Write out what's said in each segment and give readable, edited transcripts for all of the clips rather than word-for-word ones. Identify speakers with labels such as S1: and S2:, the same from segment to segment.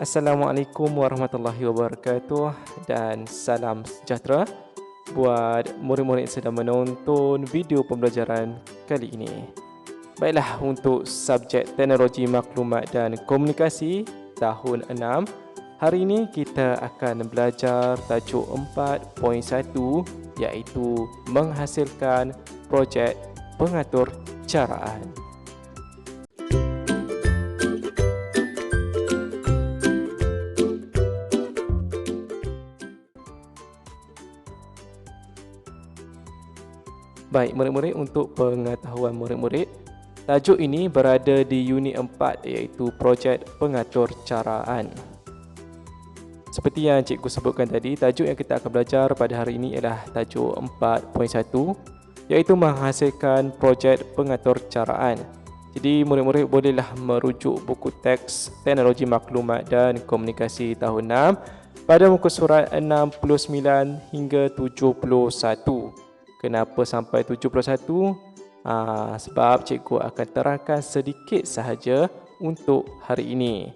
S1: Assalamualaikum warahmatullahi wabarakatuh dan salam sejahtera buat murid-murid yang sedang menonton video pembelajaran kali ini. Baiklah, untuk subjek teknologi maklumat dan komunikasi tahun 6, hari ini kita akan belajar tajuk 4.1 iaitu menghasilkan projek pengatur caraan. Baik, murid-murid, untuk pengetahuan murid-murid, tajuk ini berada di unit 4 iaitu projek pengatur caraan. Seperti yang cikgu sebutkan tadi, tajuk yang kita akan belajar pada hari ini ialah tajuk 4.1 iaitu menghasilkan projek pengatur caraan. Jadi murid-murid bolehlah merujuk buku teks teknologi maklumat dan komunikasi tahun 6 pada muka surat 69 hingga 71. Kenapa sampai 71? Sebab cikgu akan terangkan sedikit sahaja untuk hari ini.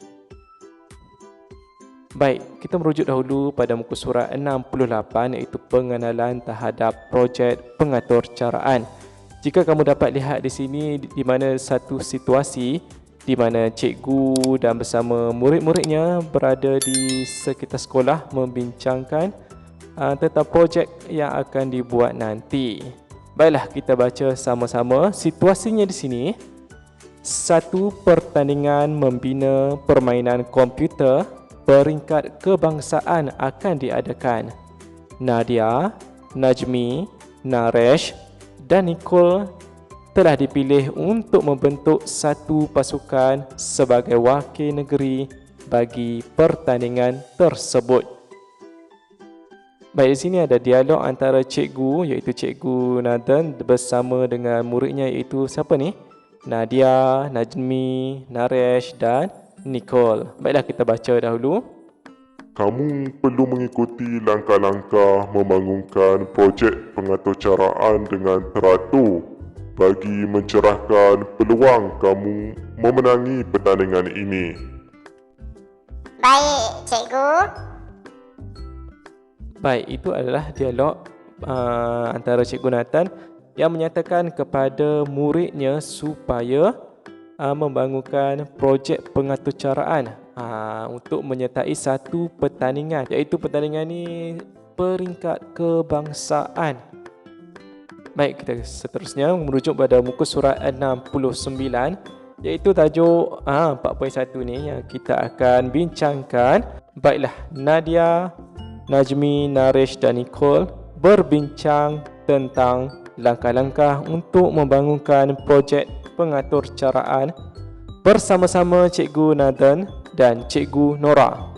S1: Baik, kita merujuk dahulu pada muka surat 68 iaitu pengenalan terhadap projek pengatur caraan. Jika kamu dapat lihat di sini di mana satu situasi di mana cikgu dan bersama murid-muridnya berada di sekitar sekolah membincangkan tentang projek yang akan dibuat nanti. Baiklah, kita baca sama-sama. Situasinya di sini, satu pertandingan membina permainan komputer peringkat kebangsaan akan diadakan. Nadia, Najmi, Naresh dan Nicole telah dipilih untuk membentuk satu pasukan sebagai wakil negeri bagi pertandingan tersebut. Baik, di sini ada dialog antara cikgu iaitu Cikgu Nathan bersama dengan muridnya iaitu siapa ni? Nadia, Najmi, Naresh dan Nicole. Baiklah, kita baca dahulu.
S2: Kamu perlu mengikuti langkah-langkah membangunkan projek pengatur caraan dengan teratur bagi mencerahkan peluang kamu memenangi pertandingan ini.
S3: Baik, cikgu.
S1: Baik, itu adalah dialog antara Cikgu Nathan yang menyatakan kepada muridnya supaya membangunkan projek pengatur caraan untuk menyertai satu pertandingan, iaitu pertandingan ini peringkat kebangsaan. Baik, kita seterusnya merujuk pada muka surat 69 iaitu tajuk 4.1 ni yang kita akan bincangkan. Baiklah, Nadia, Najmi, Naresh dan Nicole berbincang tentang langkah-langkah untuk membangunkan projek pengatur caraan bersama-sama Cikgu Nathan dan Cikgu Nora.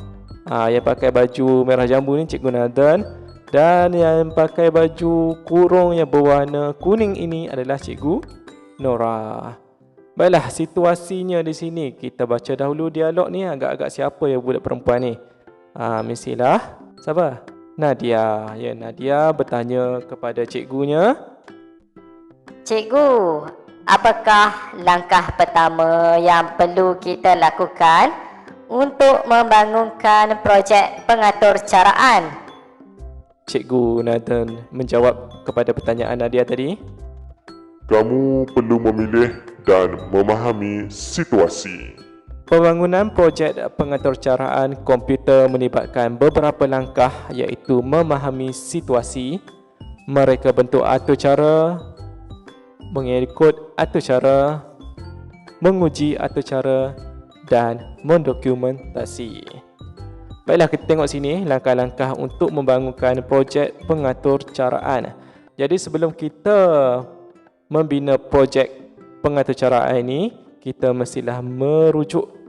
S1: Yang pakai baju merah jambu ni Cikgu Nathan dan yang pakai baju kurung yang berwarna kuning ini adalah Cikgu Nora. Baiklah, situasinya di sini. Kita baca dahulu dialog ni. Agak-agak siapa ya budak perempuan ni? Mestilah siapa? Nadia. Ya, Nadia bertanya kepada cikgunya.
S3: Cikgu, apakah langkah pertama yang perlu kita lakukan untuk membangunkan projek pengatur caraan?
S1: Cikgu Nathan menjawab kepada pertanyaan Nadia tadi.
S2: Kamu perlu memilih dan memahami situasi.
S1: Pembangunan projek pengatur caraan komputer melibatkan beberapa langkah iaitu memahami situasi, mereka bentuk atur cara, mengikut atur cara, menguji atur cara dan mendokumentasi. Baiklah, kita tengok sini langkah-langkah untuk membangunkan projek pengatur caraan. Jadi sebelum kita membina projek pengatur caraan ini, kita mestilah merujuk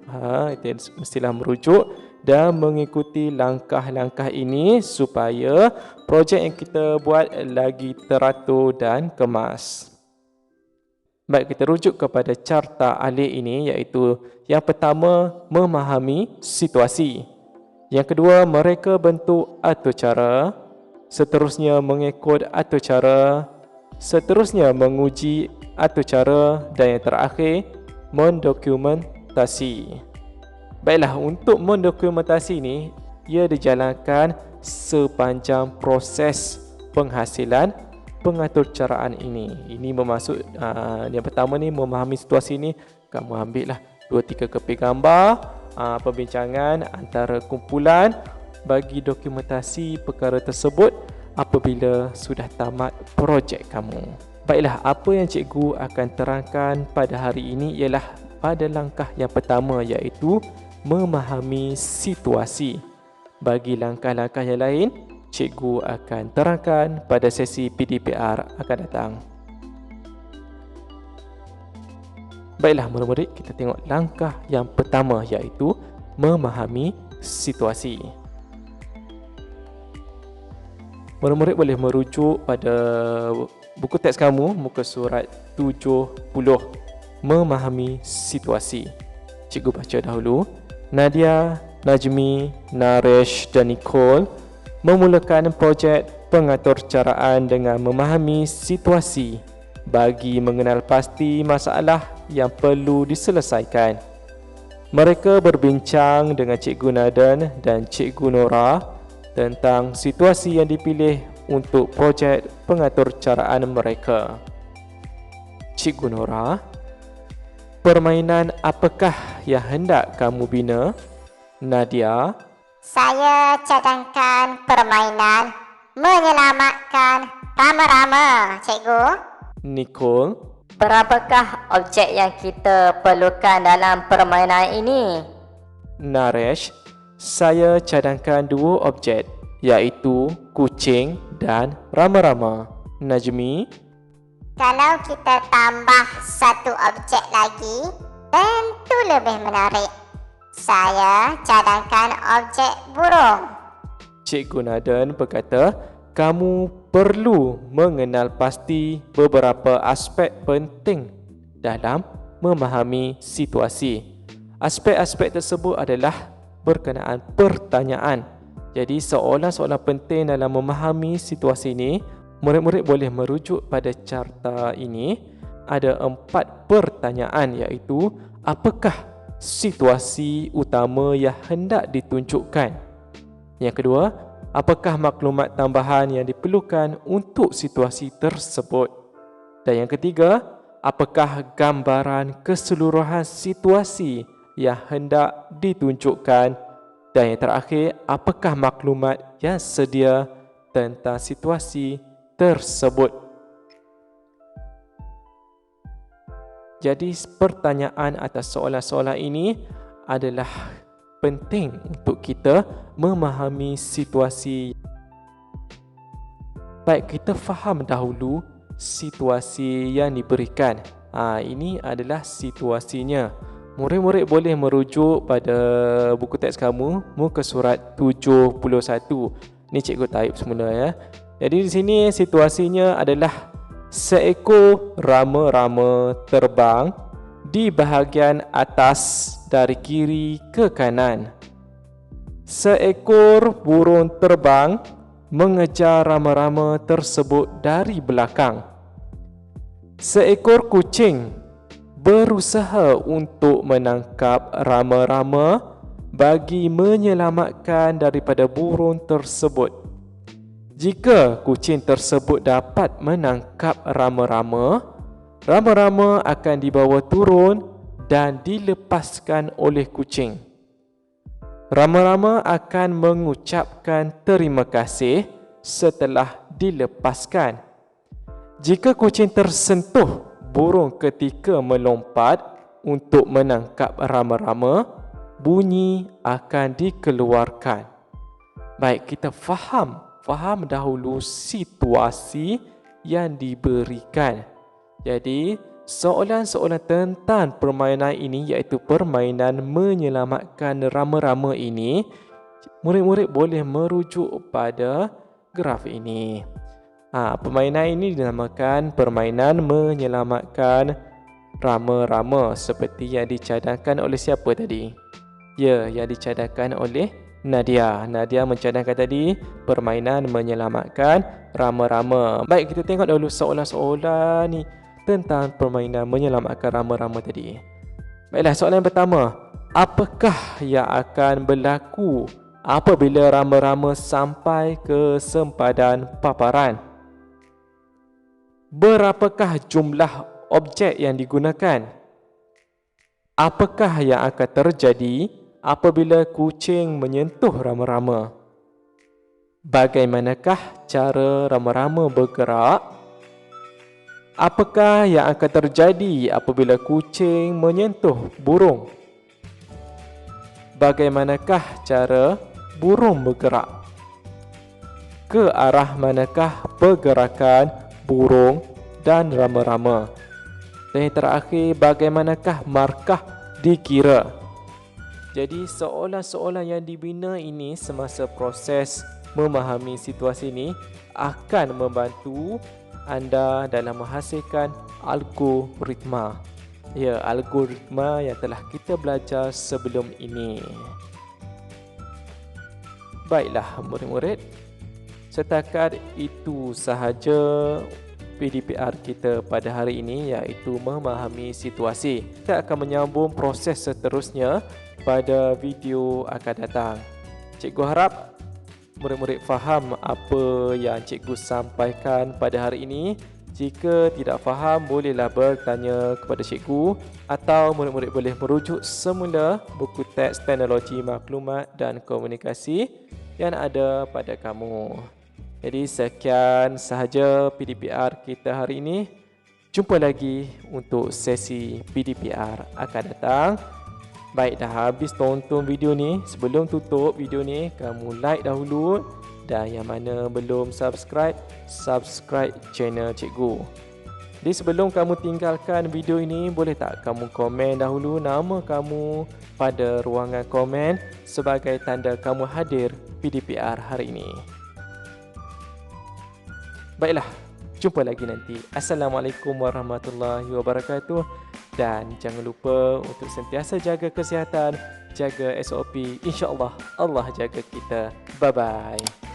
S1: dan mengikuti langkah-langkah ini supaya projek yang kita buat lagi teratur dan kemas. Baik, kita rujuk kepada carta alik ini iaitu yang pertama, memahami situasi. Yang kedua, mereka bentuk atur cara. Seterusnya, mengikut atur cara. Seterusnya, menguji atur cara. Dan yang terakhir, mendokumentasi. Baiklah, untuk mendokumentasi ni, ia dijalankan sepanjang proses penghasilan pengaturcaraan ini. Ini bermaksud yang pertama ni, memahami situasi ni, kamu ambil lah 2-3 keping gambar perbincangan antara kumpulan bagi dokumentasi perkara tersebut apabila sudah tamat projek kamu. Baiklah, apa yang cikgu akan terangkan pada hari ini ialah pada langkah yang pertama, iaitu memahami situasi. Bagi langkah-langkah yang lain, cikgu akan terangkan pada sesi PDPR akan datang. Baiklah murid-murid, kita tengok langkah yang pertama, iaitu memahami situasi. Murid-murid boleh merujuk pada buku teks kamu, muka surat 70. Memahami situasi. Cikgu baca dahulu. Nadia, Najmi, Naresh dan Nicole memulakan projek pengaturcaraan dengan memahami situasi bagi mengenal pasti masalah yang perlu diselesaikan. Mereka berbincang dengan Cikgu Nadan dan Cikgu Nora tentang situasi yang dipilih untuk projek pengaturcaraan mereka. Cikgu Nora, permainan apakah yang hendak kamu bina? Nadia,
S3: Saya cadangkan permainan menyelamatkan rama-rama, cikgu.
S1: Nicole,
S3: Berapakah objek yang kita perlukan dalam permainan ini?
S1: Naresh, saya cadangkan 2 objek, iaitu kucing dan rama-rama. Najmi,
S3: Kalau kita tambah 1 objek lagi, tentu lebih menarik. Saya cadangkan objek burung.
S1: Cikgu Nadan berkata, kamu perlu mengenal pasti beberapa aspek penting dalam memahami situasi. Aspek-aspek tersebut adalah berkenaan pertanyaan. Jadi soalan-soalan penting dalam memahami situasi ini, murid-murid boleh merujuk pada carta ini. Ada 4 pertanyaan, iaitu apakah situasi utama yang hendak ditunjukkan. Yang kedua, apakah maklumat tambahan yang diperlukan untuk situasi tersebut. Dan yang ketiga, apakah gambaran keseluruhan situasi yang hendak ditunjukkan. Dan yang terakhir, apakah maklumat yang sedia tentang situasi tersebut. Jadi pertanyaan atas soalan-soalan ini adalah penting untuk kita memahami situasi. Baik, kita faham dahulu situasi yang diberikan. Ini adalah situasinya. Murid-murid boleh merujuk pada buku teks kamu, muka surat 71. Ni cikgu taip semula ya. Jadi di sini situasinya adalah seekor rama-rama terbang di bahagian atas dari kiri ke kanan. Seekor burung terbang mengejar rama-rama tersebut dari belakang. Seekor kucing berusaha untuk menangkap rama-rama bagi menyelamatkan daripada burung tersebut. Jika kucing tersebut dapat menangkap rama-rama, rama-rama akan dibawa turun dan dilepaskan oleh kucing. Rama-rama akan mengucapkan terima kasih setelah dilepaskan. Jika kucing tersentuh burung ketika melompat untuk menangkap rama-rama, bunyi akan dikeluarkan. Baik, kita faham dahulu situasi yang diberikan. Jadi, soalan-soalan tentang permainan ini, iaitu permainan menyelamatkan rama-rama ini, murid-murid boleh merujuk pada graf ini. Permainan ini dinamakan permainan menyelamatkan rama-rama, seperti yang dicadangkan oleh siapa tadi? Ya, yang dicadangkan oleh Nadia. Nadia mencadangkan tadi permainan menyelamatkan rama-rama. Baik, kita tengok dahulu soalan-soalan ni tentang permainan menyelamatkan rama-rama tadi. Baiklah, soalan yang pertama. Apakah yang akan berlaku apabila rama-rama sampai ke sempadan paparan? Berapakah jumlah objek yang digunakan? Apakah yang akan terjadi apabila kucing menyentuh rama-rama? Bagaimanakah cara rama-rama bergerak? Apakah yang akan terjadi apabila kucing menyentuh burung? Bagaimanakah cara burung bergerak? Ke arah manakah pergerakan burung dan rama-rama? Dan yang terakhir, bagaimanakah markah dikira? Jadi soalan-soalan yang dibina ini semasa proses memahami situasi ini akan membantu anda dalam menghasilkan algoritma. Ya, algoritma yang telah kita belajar sebelum ini. Baiklah murid-murid, setakat itu sahaja PDPR kita pada hari ini, iaitu memahami situasi. Kita akan menyambung proses seterusnya pada video akan datang. Cikgu harap murid-murid faham apa yang cikgu sampaikan pada hari ini. Jika tidak faham, bolehlah bertanya kepada cikgu atau murid-murid boleh merujuk semula buku teks teknologi maklumat dan komunikasi yang ada pada kamu. Jadi sekian sahaja PDPR kita hari ini. Jumpa lagi untuk sesi PDPR akan datang. Baik, dah habis tonton video ni, sebelum tutup video ni, kamu like dahulu. Dan yang mana belum subscribe, subscribe channel cikgu. Jadi sebelum kamu tinggalkan video ini, boleh tak kamu komen dahulu nama kamu pada ruangan komen sebagai tanda kamu hadir PDPR hari ini. Baiklah, jumpa lagi nanti. Assalamualaikum warahmatullahi wabarakatuh. Dan jangan lupa untuk sentiasa jaga kesihatan, jaga SOP. InsyaAllah Allah jaga kita. Bye-bye.